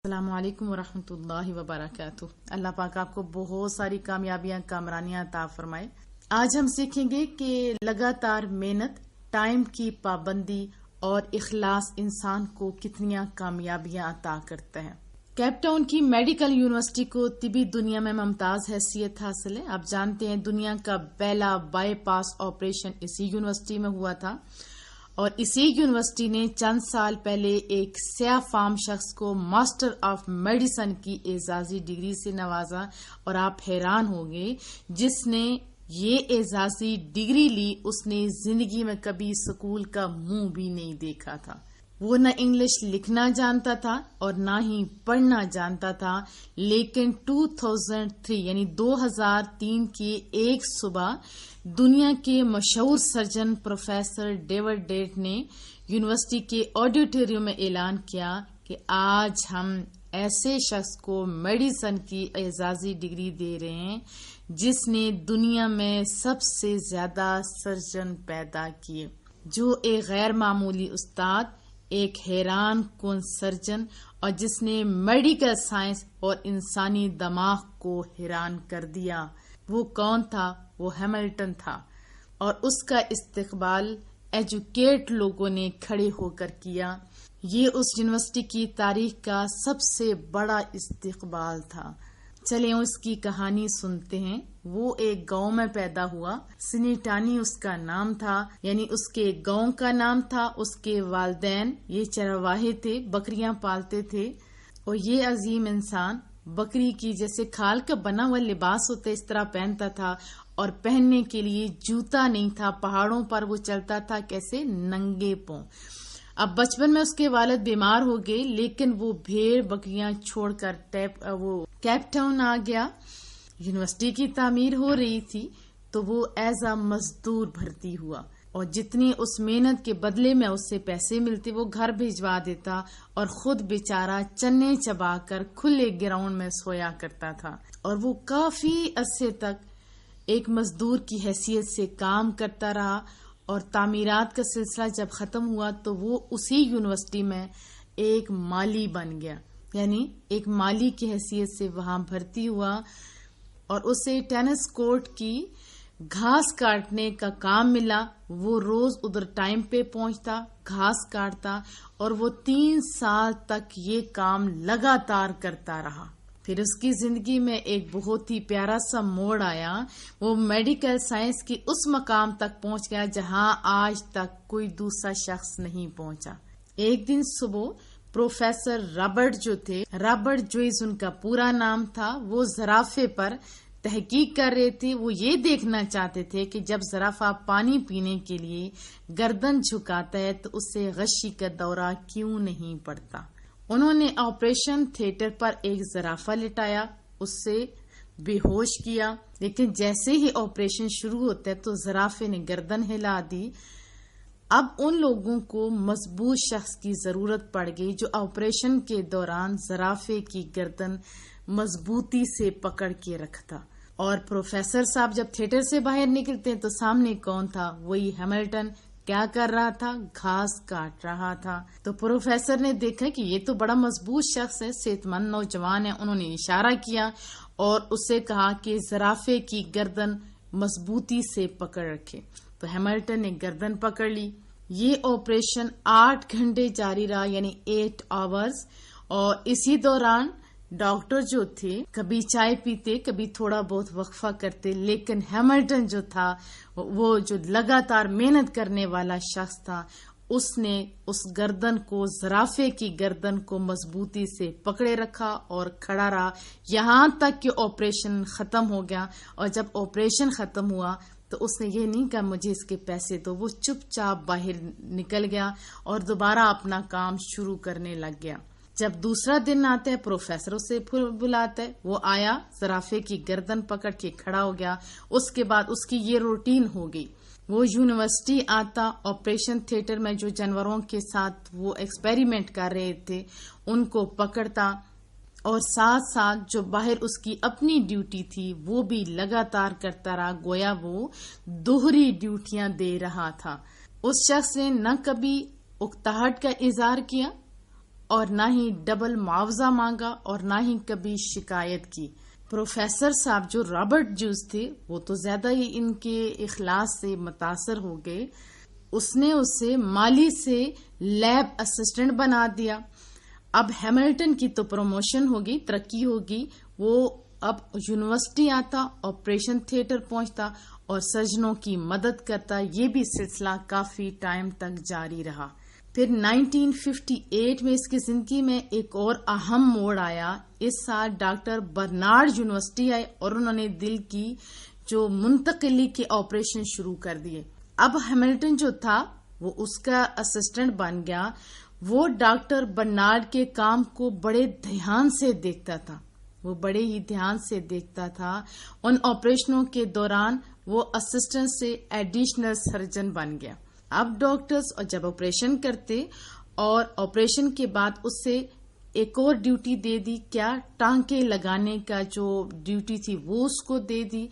السلام علیکم ورحمۃ اللہ وبرکاتہ۔ اللہ پاک آپ کو بہت ساری کامیابیاں کامرانیاں عطا فرمائے۔ آج ہم سیکھیں گے کہ لگاتار محنت، ٹائم کی پابندی اور اخلاص انسان کو کتنی کامیابیاں عطا کرتا ہے۔ کیپ ٹاؤن کی میڈیکل یونیورسٹی کو طبی دنیا میں ممتاز حیثیت حاصل ہے۔ آپ جانتے ہیں دنیا کا پہلا بائی پاس آپریشن اسی یونیورسٹی میں ہوا تھا، اور اسی یونیورسٹی نے چند سال پہلے ایک سیاہ فام شخص کو ماسٹر آف میڈیسن کی اعزازی ڈگری سے نوازا، اور آپ حیران ہوں گے جس نے یہ اعزازی ڈگری لی اس نے زندگی میں کبھی اسکول کا منہ بھی نہیں دیکھا تھا۔ وہ نہ انگلش لکھنا جانتا تھا اور نہ ہی پڑھنا جانتا تھا، لیکن 2003 یعنی 2003 کی ایک صبح دنیا کے مشہور سرجن پروفیسر ڈیوڈ ڈیٹ نے یونیورسٹی کے آڈیٹوریم میں اعلان کیا کہ آج ہم ایسے شخص کو میڈیسن کی اعزازی ڈگری دے رہے ہیں جس نے دنیا میں سب سے زیادہ سرجن پیدا کیے، جو ایک غیر معمولی استاد، ایک حیران کن سرجن، اور جس نے میڈیکل سائنس اور انسانی دماغ کو حیران کر دیا۔ وہ کون تھا؟ وہ ہیملٹن تھا، اور اس کا استقبال ایجوکیٹ لوگوں نے کھڑے ہو کر کیا۔ یہ اس یونیورسٹی کی تاریخ کا سب سے بڑا استقبال تھا۔ چلیں اس کی کہانی سنتے ہیں۔ وہ ایک گاؤں میں پیدا ہوا، سنیٹانی اس کا نام تھا، یعنی اس کے گاؤں کا نام تھا۔ اس کے والدین یہ چرواہے تھے، بکریاں پالتے تھے، اور یہ عظیم انسان بکری کی جیسے کھال کا بنا ہوا لباس ہوتا ہے اس طرح پہنتا تھا، اور پہننے کے لیے جوتا نہیں تھا۔ پہاڑوں پر وہ چلتا تھا کیسے؟ ننگے پاؤں۔ اب بچپن میں اس کے والد بیمار ہو گئے، لیکن وہ بھیڑ بکریاں چھوڑ کر وہ کیپ ٹاؤن آ گیا۔ یونیورسٹی کی تعمیر ہو رہی تھی تو وہ ایز اے مزدور بھرتی ہوا، اور جتنی اس محنت کے بدلے میں اس سے پیسے ملتے وہ گھر بھیجوا دیتا، اور خود بیچارہ چنے چبا کر کھلے گراؤنڈ میں سویا کرتا تھا، اور وہ کافی عرصے تک ایک مزدور کی حیثیت سے کام کرتا رہا۔ اور تعمیرات کا سلسلہ جب ختم ہوا تو وہ اسی یونیورسٹی میں ایک مالی بن گیا، یعنی ایک مالی کی حیثیت سے وہاں بھرتی ہوا، اور اسے ٹینس کورٹ کی گھاس کاٹنے کا کام ملا۔ وہ روز ادھر ٹائم پہ پہنچتا، گھاس کاٹتا، اور وہ 3 سال تک یہ کام لگاتار کرتا رہا۔ پھر اس کی زندگی میں ایک بہت ہی پیارا سا موڑ آیا۔ وہ میڈیکل سائنس کی اس مقام تک پہنچ گیا جہاں آج تک کوئی دوسرا شخص نہیں پہنچا۔ ایک دن صبح پروفیسر رابرٹ جوئز ان کا پورا نام تھا، وہ زرافے پر تحقیق کر رہے تھے۔ وہ یہ دیکھنا چاہتے تھے کہ جب زرافہ پانی پینے کے لیے گردن جھکاتا ہے تو اسے غشی کا دورہ کیوں نہیں پڑتا۔ انہوں نے آپریشن تھیٹر پر ایک زرافہ لٹایا، اس سے بے ہوش کیا، لیکن جیسے ہی آپریشن شروع ہوتا ہے تو زرافے نے گردن ہلا دی۔ اب ان لوگوں کو مضبوط شخص کی ضرورت پڑ گئی جو آپریشن کے دوران زرافے کی گردن مضبوطی سے پکڑ کے رکھتا۔ اور پروفیسر صاحب جب تھیٹر سے باہر نکلتے تو سامنے کون تھا؟ وہی ہیملٹن۔ کیا کر رہا تھا؟ گھاس کاٹ رہا تھا۔ تو پروفیسر نے دیکھا کہ یہ تو بڑا مضبوط شخص ہے، صحت مند نوجوان ہے۔ انہوں نے اشارہ کیا اور اسے کہا کہ زرافے کی گردن مضبوطی سے پکڑ رکھے۔ تو ہیملٹن نے گردن پکڑ لی۔ یہ آپریشن 8 گھنٹے جاری رہا، یعنی 8 آورز، اور اسی دوران ڈاکٹر جو تھے کبھی چائے پیتے، کبھی تھوڑا بہت وقفہ کرتے، لیکن ہیملٹن جو تھا، وہ جو لگاتار محنت کرنے والا شخص تھا، اس نے اس گردن کو، زرافے کی گردن کو مضبوطی سے پکڑے رکھا اور کھڑا رہا یہاں تک کہ آپریشن ختم ہو گیا۔ اور جب آپریشن ختم ہوا تو اس نے یہ نہیں کہا مجھے اس کے پیسے دو، وہ چپ چاپ باہر نکل گیا اور دوبارہ اپنا کام شروع کرنے لگ گیا۔ جب دوسرا دن آتا ہے پروفیسر اسے پھر بلاتا ہے، وہ آیا، زرافے کی گردن پکڑ کے کھڑا ہو گیا۔ اس کے بعد اس کی یہ روٹین ہو گئی، وہ یونیورسٹی آتا، آپریشن تھیٹر میں جو جانوروں کے ساتھ وہ ایکسپیریمنٹ کر رہے تھے ان کو پکڑتا، اور ساتھ ساتھ جو باہر اس کی اپنی ڈیوٹی تھی وہ بھی لگاتار کرتا رہا، گویا وہ دوہری ڈیوٹیاں دے رہا تھا۔ اس شخص نے نہ کبھی اکتاہٹ کا اظہار کیا اور نہ ہی ڈبل معاوضہ مانگا اور نہ ہی کبھی شکایت کی۔ پروفیسر صاحب جو رابرٹ جوز تھے وہ تو زیادہ ہی ان کے اخلاص سے متاثر ہو گئے، اس نے اسے مالی سے لیب اسسٹنٹ بنا دیا۔ اب ہیملٹن کی تو پروموشن ہوگی، ترقی ہوگی، وہ اب یونیورسٹی آتا، آپریشن تھیٹر پہنچتا اور سرجنوں کی مدد کرتا۔ یہ بھی سلسلہ کافی ٹائم تک جاری رہا۔ پھر 1958 میں اس کی زندگی میں ایک اور اہم موڑ آیا۔ اس سال ڈاکٹر برنارڈ یونیورسٹی آئے اور انہوں نے دل کی جو منتقلی کے آپریشن شروع کر دیے۔ اب ہیملٹن جو تھا وہ اس کا اسسٹنٹ بن گیا۔ وہ ڈاکٹر برنارڈ کے کام کو بڑے دھیان سے دیکھتا تھا، وہ بڑے ہی دھیان سے دیکھتا تھا۔ ان آپریشنوں کے دوران وہ اسسٹنٹ سے ایڈیشنل سرجن بن گیا۔ اب ڈاکٹرز اور جب آپریشن کرتے اور آپریشن کے بعد اس سے ایک اور ڈیوٹی دے دی، کیا ٹانکے لگانے کا جو ڈیوٹی تھی وہ اس کو دے دی۔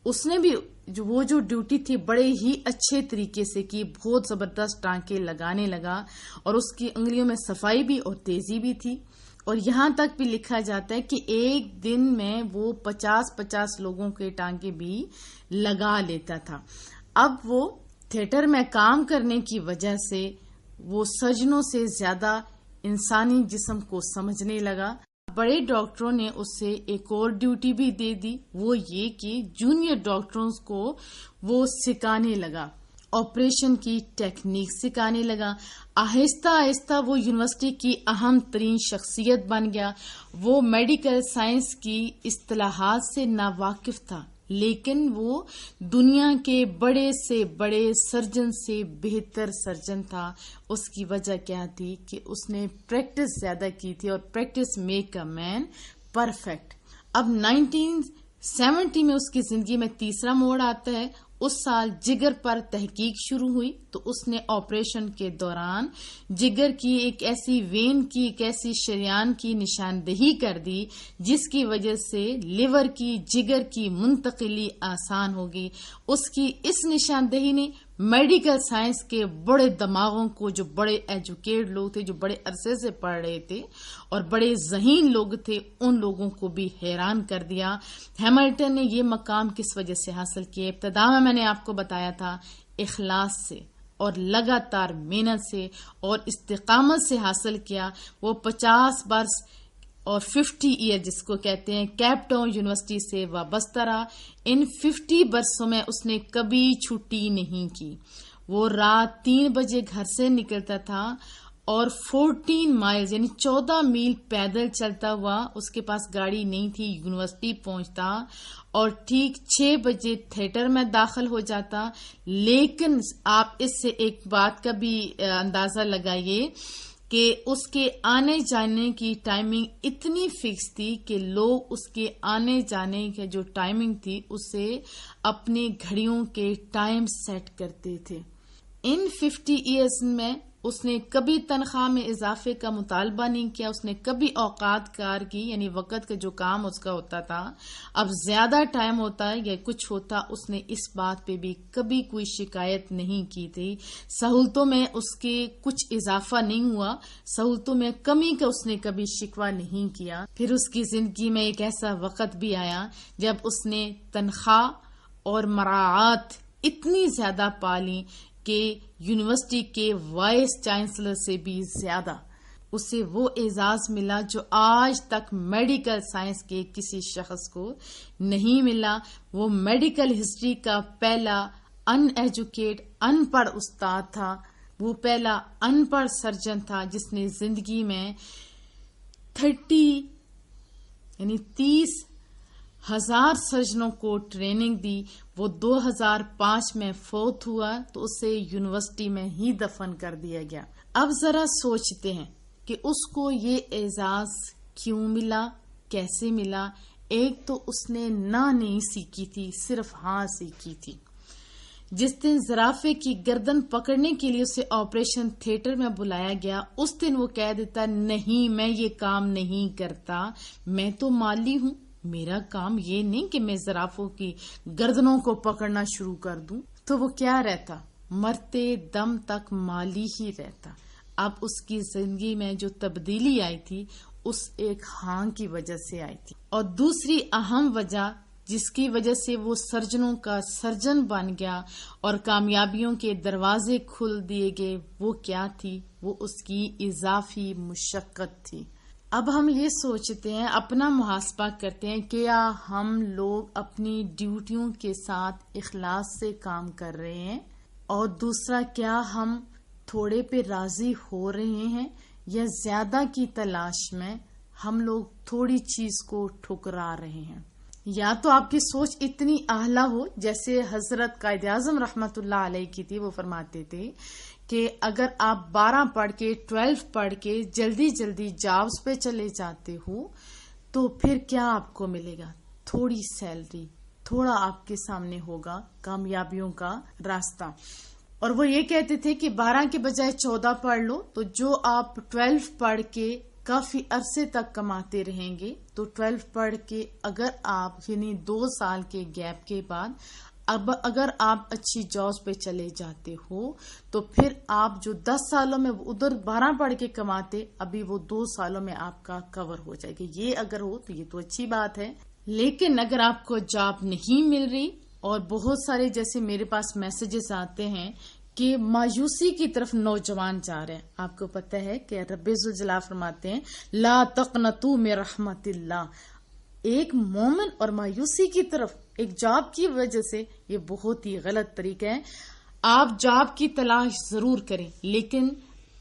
اس نے بھی وہ جو ڈیوٹی تھی بڑے ہی اچھے طریقے سے کی، بہت زبردست ٹانکے لگانے لگا اور اس کی انگلیوں میں صفائی بھی اور تیزی بھی تھی۔ اور یہاں تک بھی لکھا جاتا ہے کہ ایک دن میں وہ 50 لوگوں کے ٹانکے بھی لگا لیتا تھا۔ اب وہ تھیٹر میں کام کرنے کی وجہ سے وہ سرجنوں سے زیادہ انسانی جسم کو سمجھنے لگا۔ بڑے ڈاکٹروں نے اسے ایک اور ڈیوٹی بھی دے دی، وہ یہ کہ جونیئر ڈاکٹروں کو وہ سکھانے لگا، آپریشن کی ٹیکنیک سکھانے لگا۔ آہستہ آہستہ وہ یونیورسٹی کی اہم ترین شخصیت بن گیا۔ وہ میڈیکل سائنس کی اصطلاحات سے ناواقف تھا، لیکن وہ دنیا کے بڑے سے بڑے سرجن سے بہتر سرجن تھا۔ اس کی وجہ کیا تھی کہ اس نے پریکٹس زیادہ کی تھی، اور practice make a man perfect. اب 1970 میں اس کی زندگی میں تیسرا موڑ آتا ہے۔ اس سال جگر پر تحقیق شروع ہوئی تو اس نے آپریشن کے دوران جگر کی ایک ایسی وین کی، ایک ایسی شریان کی نشاندہی کر دی جس کی وجہ سے لیور کی، جگر کی منتقلی آسان ہوگی۔ اس کی اس نشاندہی نے میڈیکل سائنس کے بڑے دماغوں کو، جو بڑے ایجوکیٹ لوگ تھے، جو بڑے عرصے سے پڑھ رہے تھے اور بڑے ذہین لوگ تھے، ان لوگوں کو بھی حیران کر دیا۔ ہیملٹن نے یہ مقام کس وجہ سے حاصل کیا؟ ابتدا میں نے آپ کو بتایا تھا، اخلاص سے اور لگاتار محنت سے اور استقامت سے حاصل کیا۔ وہ 50 برس اور 50 ایئر جس کو کہتے ہیں کیپ ٹاؤن یونیورسٹی سے وابستہ رہا۔ ان 50 برسوں میں اس نے کبھی چھٹی نہیں کی۔ وہ رات 3 بجے گھر سے نکلتا تھا اور 14 مائل یعنی 14 میل پیدل چلتا ہوا، اس کے پاس گاڑی نہیں تھی، یونیورسٹی پہنچتا اور ٹھیک 6 بجے تھیٹر میں داخل ہو جاتا۔ لیکن آپ اس سے ایک بات کا بھی اندازہ لگائیے کہ اس کے آنے جانے کی ٹائمنگ اتنی فکس تھی کہ لوگ اس کے آنے جانے کی جو ٹائمنگ تھی اسے اپنے گھڑیوں کے ٹائم سیٹ کرتے تھے۔ ان 50 ایئرز میں اس نے کبھی تنخواہ میں اضافے کا مطالبہ نہیں کیا، اس نے کبھی اوقات کار کی یعنی وقت کا جو کام اس کا ہوتا تھا اب زیادہ ٹائم ہوتا ہے یا کچھ ہوتا، اس نے اس بات پہ بھی کبھی کوئی شکایت نہیں کی تھی۔ سہولتوں میں اس کے کچھ اضافہ نہیں ہوا، سہولتوں میں کمی کا اس نے کبھی شکوہ نہیں کیا۔ پھر اس کی زندگی میں ایک ایسا وقت بھی آیا جب اس نے تنخواہ اور مراعات اتنی زیادہ پالی کہ یونیورسٹی کے وائس چانسلر سے بھی زیادہ اسے وہ اعزاز ملا جو آج تک میڈیکل سائنس کے کسی شخص کو نہیں ملا۔ وہ میڈیکل ہسٹری کا پہلا ان ایجوکیٹ، ان پڑھ استاد تھا، وہ پہلا ان پڑھ سرجن تھا جس نے زندگی میں 30,000 سرجنوں کو ٹریننگ دی۔ وہ 2005 میں فوت ہوا تو اسے یونیورسٹی میں ہی دفن کر دیا گیا۔ اب ذرا سوچتے ہیں کہ اس کو یہ اعزاز کیوں ملا، کیسے ملا؟ ایک تو اس نے نہ نہیں سیکھی تھی، صرف ہاں سیکھی تھی۔ جس دن زرافے کی گردن پکڑنے کے لیے اسے آپریشن تھیٹر میں بلایا گیا، اس دن وہ کہہ دیتا نہیں میں یہ کام نہیں کرتا، میں تو مالی ہوں، میرا کام یہ نہیں کہ میں زرافوں کی گردنوں کو پکڑنا شروع کر دوں۔ تو وہ کیا رہتا؟ مرتے دم تک مالی ہی رہتا۔ اب اس کی زندگی میں جو تبدیلی آئی تھی اس ایک ہاں کی وجہ سے آئی تھی. اور دوسری اہم وجہ جس کی وجہ سے وہ سرجنوں کا سرجن بن گیا اور کامیابیوں کے دروازے کھل دیے گئے، وہ کیا تھی؟ وہ اس کی اضافی مشقت تھی. اب ہم یہ سوچتے ہیں، اپنا محاسبہ کرتے ہیں کہ کیا ہم لوگ اپنی ڈیوٹیوں کے ساتھ اخلاص سے کام کر رہے ہیں؟ اور دوسرا، کیا ہم تھوڑے پہ راضی ہو رہے ہیں یا زیادہ کی تلاش میں ہم لوگ تھوڑی چیز کو ٹھکرا رہے ہیں؟ یا تو آپ کی سوچ اتنی اعلیٰ ہو جیسے حضرت قائد اعظم رحمت اللہ علیہ کی تھی. وہ فرماتے تھے کہ اگر آپ 12 پڑھ کے 12 پڑھ کے جلدی جلدی جابز پہ چلے جاتے ہو تو پھر کیا آپ کو ملے گا؟ تھوڑی سیلری، تھوڑا آپ کے سامنے ہوگا کامیابیوں کا راستہ. اور وہ یہ کہتے تھے کہ 12 کے بجائے 14 پڑھ لو، تو جو آپ 12 پڑھ کے کافی عرصے تک کماتے رہیں گے تو 12 پڑھ کے اگر آپ یعنی 2 سال کے گیپ کے بعد اب اگر آپ اچھی جابز پہ چلے جاتے ہو تو پھر آپ جو 10 سالوں میں ادھر 12 پڑھ کے کماتے، ابھی وہ 2 سالوں میں آپ کا کور ہو جائے گا. یہ اگر ہو تو یہ تو اچھی بات ہے. لیکن اگر آپ کو جاب نہیں مل رہی اور بہت سارے جیسے میرے پاس میسیجز آتے ہیں کہ مایوسی کی طرف نوجوان جا رہے ہیں. آپ کو پتہ ہے کہ رب ذوالجلال فرماتے ہیں لا تقنطوا من رحمت اللہ. ایک مومن اور مایوسی کی طرف ایک جاب کی وجہ سے یہ بہت ہی غلط طریقہ ہے. آپ جاب کی تلاش ضرور کریں لیکن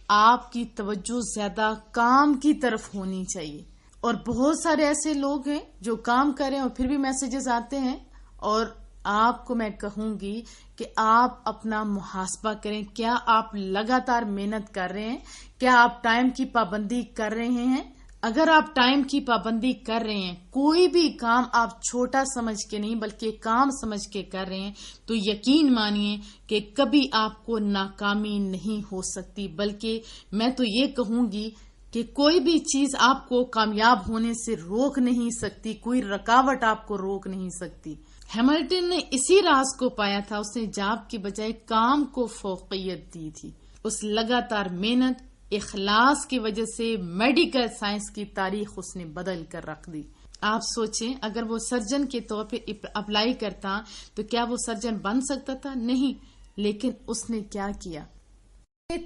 آپ کی توجہ زیادہ کام کی طرف ہونی چاہیے. اور بہت سارے ایسے لوگ ہیں جو کام کریں اور پھر بھی میسیجز آتے ہیں. اور آپ کو میں کہوں گی کہ آپ اپنا محاسبہ کریں. کیا آپ لگاتار محنت کر رہے ہیں؟ کیا آپ ٹائم کی پابندی کر رہے ہیں؟ اگر آپ ٹائم کی پابندی کر رہے ہیں، کوئی بھی کام آپ چھوٹا سمجھ کے نہیں بلکہ کام سمجھ کے کر رہے ہیں، تو یقین مانیے کہ کبھی آپ کو ناکامی نہیں ہو سکتی. بلکہ میں تو یہ کہوں گی کہ کوئی بھی چیز آپ کو کامیاب ہونے سے روک نہیں سکتی، کوئی رکاوٹ آپ کو روک نہیں سکتی. ہیملٹن نے اسی راز کو پایا تھا. اس نے جاب کی بجائے کام کو فوقیت دی تھی. اس لگاتار محنت اخلاص کی وجہ سے میڈیکل سائنس کی تاریخ اس نے بدل کر رکھ دی. آپ سوچیں اگر وہ سرجن کے طور پہ اپلائی کرتا تو کیا وہ سرجن بن سکتا تھا؟ نہیں. لیکن اس نے کیا کیا؟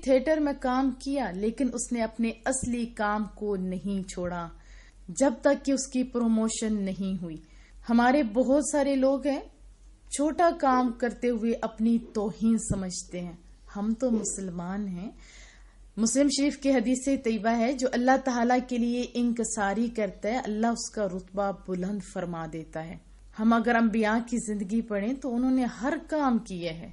تھیٹر میں کام کیا لیکن اس نے اپنے اصلی کام کو نہیں چھوڑا جب تک کہ اس کی پروموشن نہیں ہوئی. ہمارے بہت سارے لوگ ہیں چھوٹا کام کرتے ہوئے اپنی توہین سمجھتے ہیں. ہم تو مسلمان ہیں. مسلم شریف کی حدیث طیبہ ہے جو اللہ تعالیٰ کے لیے انکساری کرتا ہے اللہ اس کا رتبہ بلند فرما دیتا ہے. ہم اگر انبیاء کی زندگی پڑھیں تو انہوں نے ہر کام کیا ہے.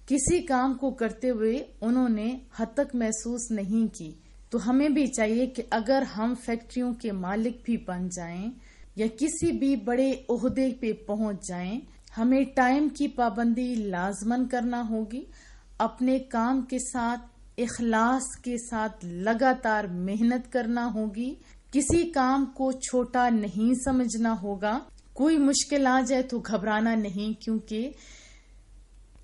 کسی کام کو کرتے ہوئے انہوں نے حد تک محسوس نہیں کی. تو ہمیں بھی چاہیے کہ اگر ہم فیکٹریوں کے مالک بھی بن جائیں یا کسی بھی بڑے عہدے پہ پہنچ جائیں، ہمیں ٹائم کی پابندی لازماً کرنا ہوگی. اپنے کام کے ساتھ اخلاص کے ساتھ لگاتار محنت کرنا ہوگی. کسی کام کو چھوٹا نہیں سمجھنا ہوگا. کوئی مشکل آ جائے تو گھبرانا نہیں، کیونکہ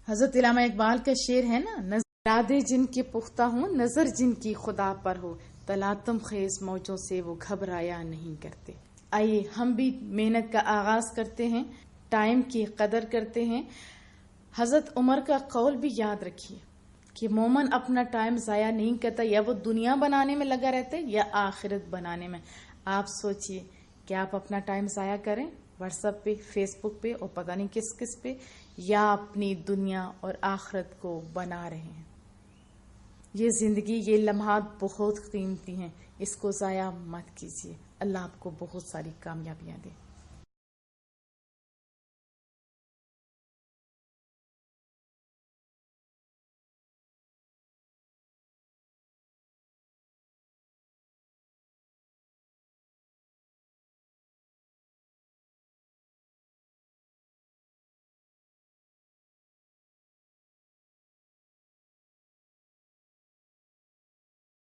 حضرت علامہ اقبال کا شعر ہے نا، ارادے جن کے پختہ ہوں نظر جن کی خدا پر ہو، تلاطم خیز موجوں سے وہ گھبرایا نہیں کرتے. آئیے ہم بھی محنت کا آغاز کرتے ہیں، ٹائم کی قدر کرتے ہیں. حضرت عمر کا قول بھی یاد رکھیے کہ مومن اپنا ٹائم ضائع نہیں کرتا. یا وہ دنیا بنانے میں لگا رہتا ہے یا آخرت بنانے میں. آپ سوچئے کہ آپ اپنا ٹائم ضائع کریں واٹس ایپ پہ، فیس بک پہ اور پتہ نہیں کس کس پہ، یا اپنی دنیا اور آخرت کو بنا رہے ہیں. یہ زندگی، یہ لمحات بہت قیمتی ہیں، اس کو ضائع مت کیجیے. اللہ آپ کو بہت ساری کامیابیاں دے.